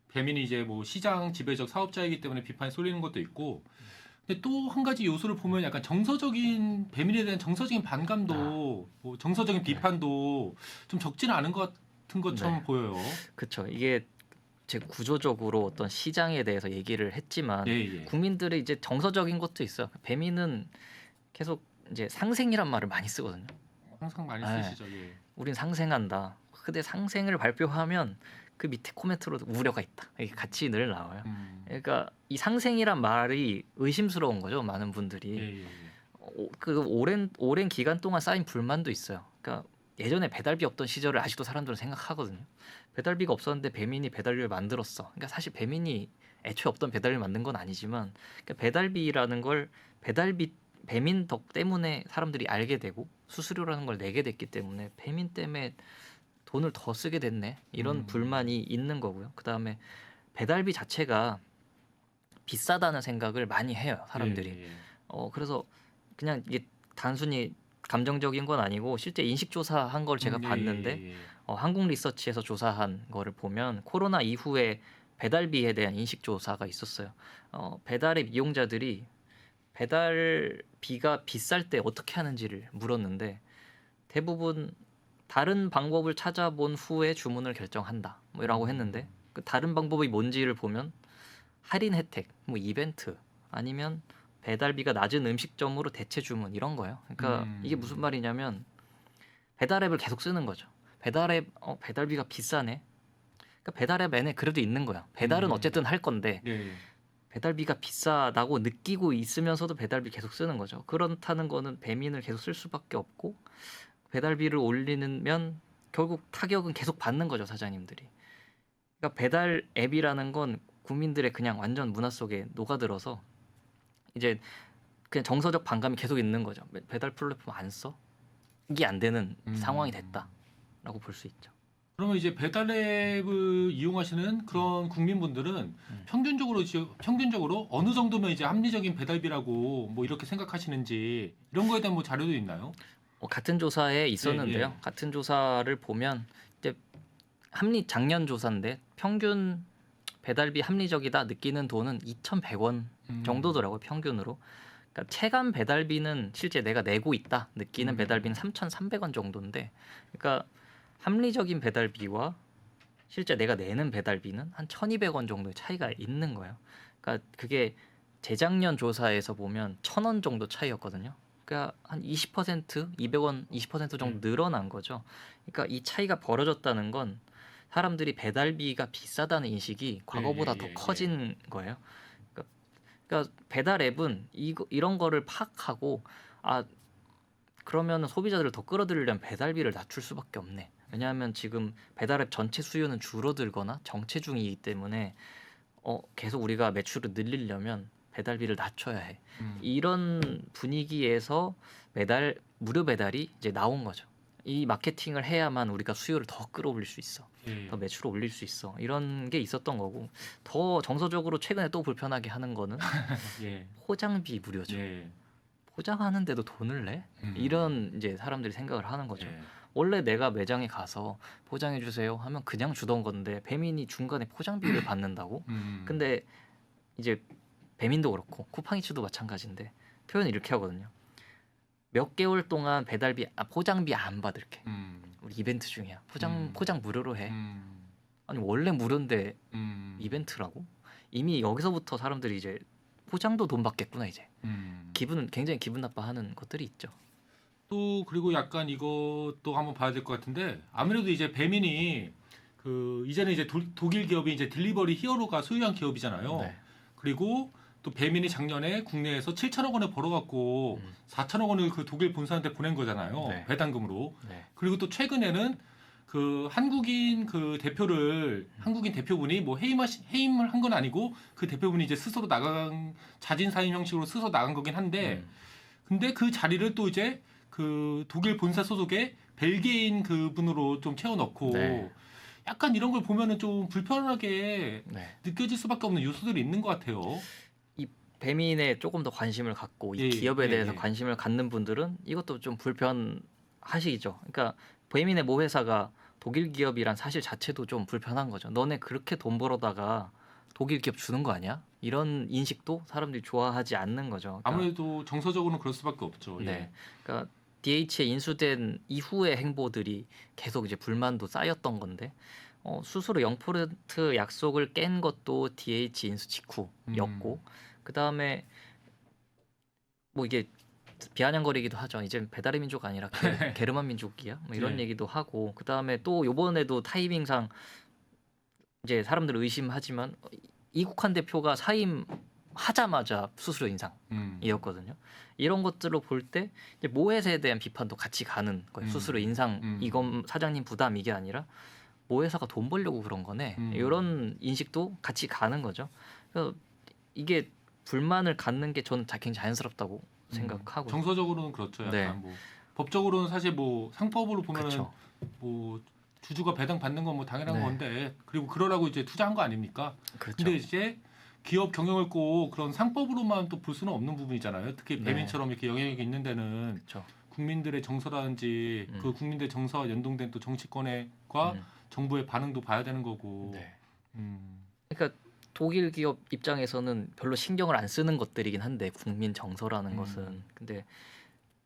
배민이 이제 뭐 시장 지배적 사업자이기 때문에 비판이 쏠리는 것도 있고 근데 또 한 가지 요소를 보면 약간 정서적인 배민에 대한 정서적인 반감도 뭐 정서적인 비판도 좀 적지는 않은 것 같은 것처럼 보여요. 그렇죠. 이게 제 구조적으로 어떤 시장에 대해서 얘기를 했지만 예, 예. 국민들의 이제 정서적인 것도 있어요. 배민은 계속 이제 상생이란 말을 많이 쓰거든요. 항상 많이 예. 쓰시죠. 예. 우린 상생한다. 근데 상생을 발표하면 그 밑에 코멘트로 우려가 있다. 이게 같이 늘 나와요. 그러니까 이 상생이란 말이 의심스러운 거죠. 많은 분들이. 예, 예, 예. 그 오랜 기간 동안 쌓인 불만도 있어요. 그러니까 예전에 배달비 없던 시절을 아직도 사람들은 생각하거든요. 배달비가 없었는데 배민이 배달료를 만들었어. 그러니까 사실 배민이 애초에 없던 배달료를 만든 건 아니지만 그러니까 배달비라는 걸 배민 덕 때문에 사람들이 알게 되고 수수료라는 걸 내게 됐기 때문에 배민 때문에 돈을 더 쓰게 됐네. 이런 불만이 있는 거고요. 그다음에 배달비 자체가 비싸다는 생각을 많이 해요. 사람들이. 예, 예. 그래서 그냥 이게 단순히 감정적인 건 아니고 실제 인식 조사한 걸 제가 봤는데 예, 예. 한국 리서치에서 조사한 거를 보면 코로나 이후에 배달비에 대한 인식 조사가 있었어요. 배달앱 이용자들이 배달비가 비쌀 때 어떻게 하는지를 물었는데 대부분 다른 방법을 찾아본 후에 주문을 결정한다. 뭐라고 했는데 그 다른 방법이 뭔지를 보면 할인 혜택, 뭐 이벤트 아니면 배달비가 낮은 음식점으로 대체 주문 이런 거예요. 그러니까 이게 무슨 말이냐면 배달앱을 계속 쓰는 거죠. 배달앱 배달비가 비싸네. 그러니까 배달앱 내내 그래도 있는 거야. 배달은 어쨌든 할 건데 예, 예. 배달비가 비싸다고 느끼고 있으면서도 배달비 계속 쓰는 거죠. 그렇다는 거는 배민을 계속 쓸 수밖에 없고 배달비를 올리면 결국 타격은 계속 받는 거죠, 사장님들이. 그러니까 배달 앱이라는 건 국민들의 그냥 완전 문화 속에 녹아들어서 이제 그냥 정서적 반감이 계속 있는 거죠. 배달 플랫폼 안 써? 이게 안 되는 상황이 됐다라고 볼 수 있죠. 그러면 이제 배달앱을 이용하시는 그런 국민분들은 평균적으로 어느 정도면 이제 합리적인 배달비라고 뭐 이렇게 생각하시는지 이런 거에 대한 뭐 자료도 있나요? 같은 조사에 있었는데요. 예, 예. 같은 조사를 보면 이제 작년 조사인데 평균 배달비 합리적이다 느끼는 돈은 2,100원 정도더라고요. 평균으로. 그러니까 체감 배달비는 실제 내가 내고 있다 느끼는 배달비는 3,300원 정도인데 그러니까 합리적인 배달비와 실제 내가 내는 배달비는 한 1,200원 정도의 차이가 있는 거예요. 그러니까 그게 재작년 조사에서 보면 1,000원 정도 차이였거든요. 그러니까 한 20%, 200원, 20% 정도 늘어난 거죠. 그러니까 이 차이가 벌어졌다는 건 사람들이 배달비가 비싸다는 인식이 과거보다 더 커진 거예요. 그러니까 배달 앱은 이런 거를 파악하고 그러면 소비자들을 더 끌어들이려면 배달비를 낮출 수밖에 없네. 왜냐하면 지금 배달 앱 전체 수요는 줄어들거나 정체 중이기 때문에 계속 우리가 매출을 늘리려면 배달비를 낮춰야 해. 이런 분위기에서 무료 배달이 이제 나온 거죠. 이 마케팅을 해야만 우리가 수요를 더 끌어올릴 수 있어. 예. 더 매출을 올릴 수 있어. 이런 게 있었던 거고 더 정서적으로 최근에 또 불편하게 하는 거는 예. 포장비 무료죠. 예. 포장하는데도 돈을 내? 이런 이제 사람들이 생각을 하는 거죠. 예. 원래 내가 매장에 가서 포장해 주세요 하면 그냥 주던 건데 배민이 중간에 포장비를 받는다고? 근데 이제 배민도 그렇고 쿠팡이츠도 마찬가지인데 표현을 이렇게 하거든요. 몇 개월 동안 포장비 안 받을게. 우리 이벤트 중이야. 포장 무료로 해. 아니 원래 무료인데 이벤트라고? 이미 여기서부터 사람들이 이제 포장도 돈 받겠구나 이제. 굉장히 기분 나빠하는 것들이 있죠. 또 그리고 약간 이것도 한번 봐야 될 것 같은데 아무래도 이제 배민이 이제는 이제 독일 기업이 이제 딜리버리 히어로가 소유한 기업이잖아요. 네. 그리고 또 배민이 작년에 국내에서 7천억 원을 벌어갖고 4천억 원을 그 독일 본사한테 보낸 거잖아요. 네. 배당금으로. 네. 그리고 또 최근에는 그 한국인 대표분이 뭐 해임을 한 건 아니고 그 대표분이 이제 스스로 자진 사임 형식으로 스스로 나간 거긴 한데 근데 그 자리를 또 이제 그 독일 본사 소속의 벨기에인 그분으로 좀 채워넣고 네. 약간 이런 걸 보면은 좀 불편하게 네. 느껴질 수밖에 없는 요소들이 있는 것 같아요. 이 배민에 조금 더 관심을 갖고 이 예, 기업에 대해서 예. 관심을 갖는 분들은 이것도 좀 불편하시죠. 그러니까 배민의 모 회사가 독일 기업이란 사실 자체도 좀 불편한 거죠. 너네 그렇게 돈 벌어다가 독일 기업 주는 거 아니야? 이런 인식도 사람들이 좋아하지 않는 거죠. 그러니까, 아무래도 정서적으로는 그럴 수밖에 없죠. 네. 예. 그러니까 DH에 인수된 이후의 행보들이 계속 이제 불만도 쌓였던 건데 수수료 0% 약속을 깬 것도 DH 인수 직후였고 그다음에 뭐 이게 비아냥거리기도 하죠. 이제 배달의 민족 아니라 게르만 민족이야. 뭐 이런 네. 얘기도 하고 그다음에 또 요번에도 타이밍상 이제 사람들 의심하지만 이국한 대표가 사임하자마자 수수료 인상이었거든요. 이런 것들로 볼 때 이제 모회사에 대한 비판도 같이 가는 거예요. 수수료 인상 이건 사장님 부담 이게 아니라 모회사가 돈 벌려고 그런 거네. 이런 인식도 같이 가는 거죠. 그래서 이게 불만을 갖는 게 저는 굉장히 자연스럽다고 생각하고. 정서적으로는 그렇죠. 약간 네. 뭐 법적으로는 사실 뭐 상법으로 보면은 그렇죠. 뭐 주주가 배당 받는 건 뭐 당연한 네. 건데 그리고 그러라고 이제 투자한 거 아닙니까? 그렇죠. 근데 이제 기업 경영을 꼭 그런 상법으로만 또 볼 수는 없는 부분이잖아요. 특히 네. 배민처럼 이렇게 영향력이 있는 데는 그렇죠. 국민들의 정서라든지 그 국민들의 정서와 연동된 또 정치권과 정부의 반응도 봐야 되는 거고. 네. 음. 그러니까 독일 기업 입장에서는 별로 신경을 안 쓰는 것들이긴 한데 국민 정서라는 것은 근데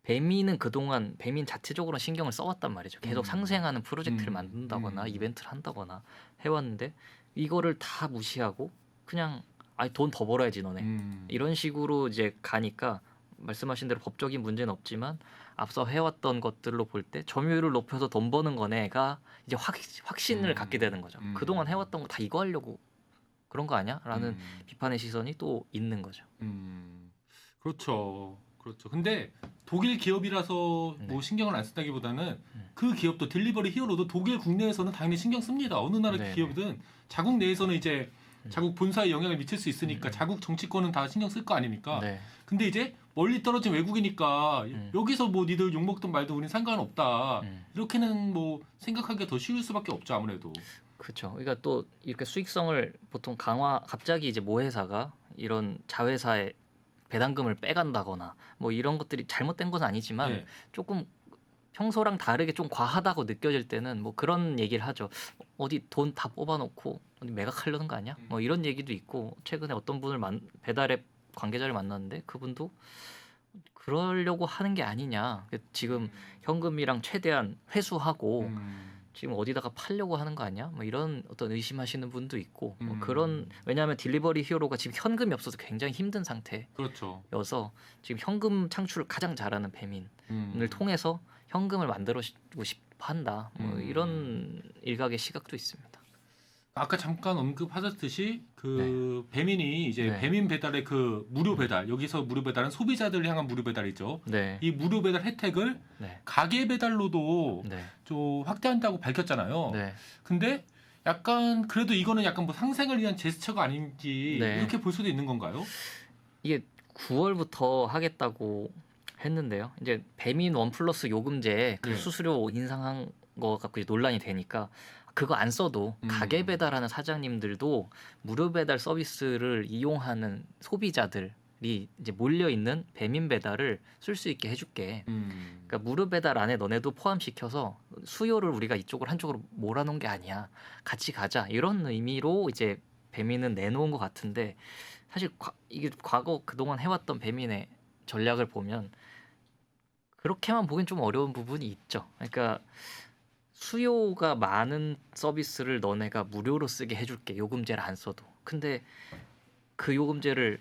배민은 그동안 배민 자체적으로 신경을 써왔단 말이죠. 계속 상생하는 프로젝트를 만든다거나 이벤트를 한다거나 해왔는데 이거를 다 무시하고 그냥 아니 돈 더 벌어야지 너네 이런 식으로 이제 가니까 말씀하신 대로 법적인 문제는 없지만 앞서 해왔던 것들로 볼 때 점유율을 높여서 돈 버는 거네가 이제 확신을 갖게 되는 거죠. 그동안 해왔던 거 다 이거 하려고 그런 거 아니야? 라는 비판의 시선이 또 있는 거죠. 그렇죠. 그렇죠. 근데 독일 기업이라서 네. 뭐 신경을 안 쓴다기보다는 그 기업도 딜리버리 히어로도 독일 국내에서는 당연히 신경 씁니다. 어느 나라 네. 기업이든 자국 내에서는 이제 자국 본사에 영향을 미칠 수 있으니까 자국 정치권은 다 신경 쓸 거 아닙니까? 네. 근데 이제 멀리 떨어진 외국이니까 여기서 뭐 니들 욕먹든 말든 우린 상관없다. 이렇게는 뭐 생각하기가 더 쉬울 수밖에 없죠, 아무래도. 그렇죠. 그러니까 또 이렇게 수익성을 보통 갑자기 이제 모회사가 이런 자회사에 배당금을 빼간다거나 뭐 이런 것들이 잘못된 건 아니지만 네. 조금 평소랑 다르게 좀 과하다고 느껴질 때는 뭐 그런 얘기를 하죠. 어디 돈 다 뽑아놓고 어디 매각하려는 거 아니야? 뭐 이런 얘기도 있고 최근에 어떤 분을 배달앱 관계자를 만났는데 그분도 그러려고 하는 게 아니냐. 지금 현금이랑 최대한 회수하고 지금 어디다가 팔려고 하는 거 아니야? 뭐 이런 어떤 의심하시는 분도 있고 뭐 그런 왜냐하면 딜리버리 히어로가 지금 현금이 없어서 굉장히 힘든 상태여서 그렇죠. 지금 현금 창출을 가장 잘하는 배민을 통해서 현금을 만들어주고 싶어 한다. 뭐 이런 일각의 시각도 있습니다. 아까 잠깐 언급하셨듯이 그 배민이 이제 네. 배민 배달의 그 무료 배달 여기서 무료 배달은 소비자들을 향한 무료 배달이죠. 네. 이 무료 배달 혜택을 네. 가게 배달로도 네. 좀 확대한다고 밝혔잖아요. 네. 근데 약간 그래도 이거는 약간 뭐 상생을 위한 제스처가 아닌지 네. 이렇게 볼 수도 있는 건가요? 이게 9월부터 하겠다고 했는데요. 이제 배민 원 플러스 요금제 그 네. 수수료 인상한 거 갖고 이제 논란이 되니까 그거 안 써도 가게 배달하는 사장님들도 무료 배달 서비스를 이용하는 소비자들이 이제 몰려 있는 배민 배달을 쓸 수 있게 해줄게. 그러니까 무료 배달 안에 너네도 포함시켜서 수요를 우리가 이쪽으로 한쪽으로 몰아놓은 게 아니야. 같이 가자 이런 의미로 이제 배민은 내놓은 것 같은데 사실 이게 과거 그동안 해왔던 배민의 전략을 보면 그렇게만 보긴 좀 어려운 부분이 있죠. 그러니까 수요가 많은 서비스를 너네가 무료로 쓰게 해줄게. 요금제를 안 써도. 근데 그 요금제를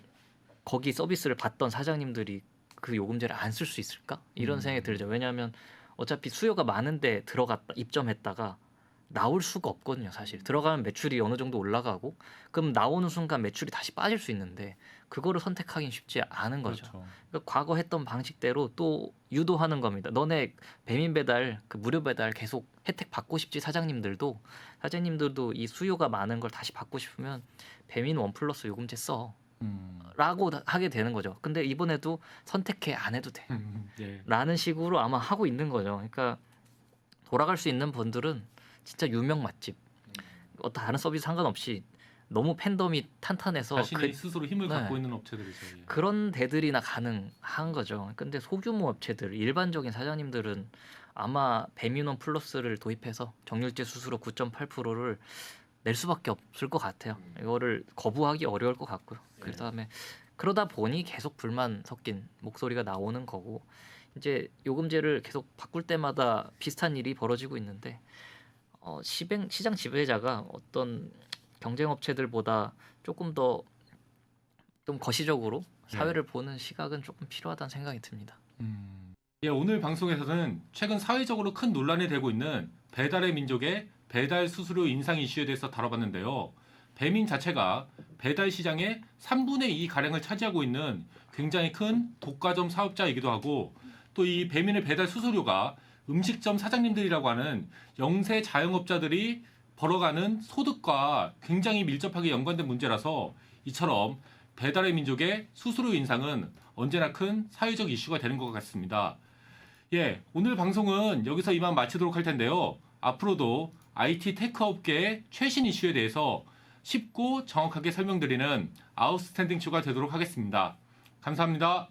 거기 서비스를 받던 사장님들이 그 요금제를 안 쓸 수 있을까? 이런 생각이 들죠. 왜냐하면 어차피 수요가 많은데 들어갔다 입점했다가 나올 수가 없거든요. 사실 들어가면 매출이 어느 정도 올라가고 그럼 나오는 순간 매출이 다시 빠질 수 있는데 그거를 선택하기는 쉽지 않은 거죠. 그렇죠. 그러니까 과거 했던 방식대로 또 유도하는 겁니다. 너네 배민 배달 그 무료 배달 계속 혜택 받고 싶지 사장님들도 이 수요가 많은 걸 다시 받고 싶으면 배민 원 플러스 요금제 써. 라고 하게 되는 거죠. 근데 이번에도 선택해 안 해도 돼. 네. 라는 식으로 아마 하고 있는 거죠. 그러니까 돌아갈 수 있는 분들은 진짜 유명 맛집 어떤 다른 서비스 상관없이 너무 팬덤이 탄탄해서 자신이 스스로 힘을 네. 갖고 있는 업체들이죠. 예. 그런 데들이나 가능한 거죠. 근데 소규모 업체들, 일반적인 사장님들은 아마 배민원 플러스를 도입해서 정률제 수수료 9.8%를 낼 수밖에 없을 것 같아요. 이거를 거부하기 어려울 것 같고요. 그다음에 그러다 보니 계속 불만 섞인 목소리가 나오는 거고 이제 요금제를 계속 바꿀 때마다 비슷한 일이 벌어지고 있는데 시장 지배자가 어떤 경쟁 업체들보다 조금 더 좀 거시적으로 사회를 보는 시각은 조금 필요하다는 생각이 듭니다. 예, 오늘 방송에서는 최근 사회적으로 큰 논란이 되고 있는 배달의 민족의 배달 수수료 인상 이슈에 대해서 다뤄봤는데요. 배민 자체가 배달 시장의 3분의 2 가량을 차지하고 있는 굉장히 큰 독과점 사업자이기도 하고, 또 이 배민의 배달 수수료가 음식점 사장님들이라고 하는 영세 자영업자들이 벌어가는 소득과 굉장히 밀접하게 연관된 문제라서 이처럼 배달의 민족의 수수료 인상은 언제나 큰 사회적 이슈가 되는 것 같습니다. 예, 오늘 방송은 여기서 이만 마치도록 할 텐데요. 앞으로도 IT 테크 업계의 최신 이슈에 대해서 쉽고 정확하게 설명드리는 아웃스탠딩 쇼가 되도록 하겠습니다. 감사합니다.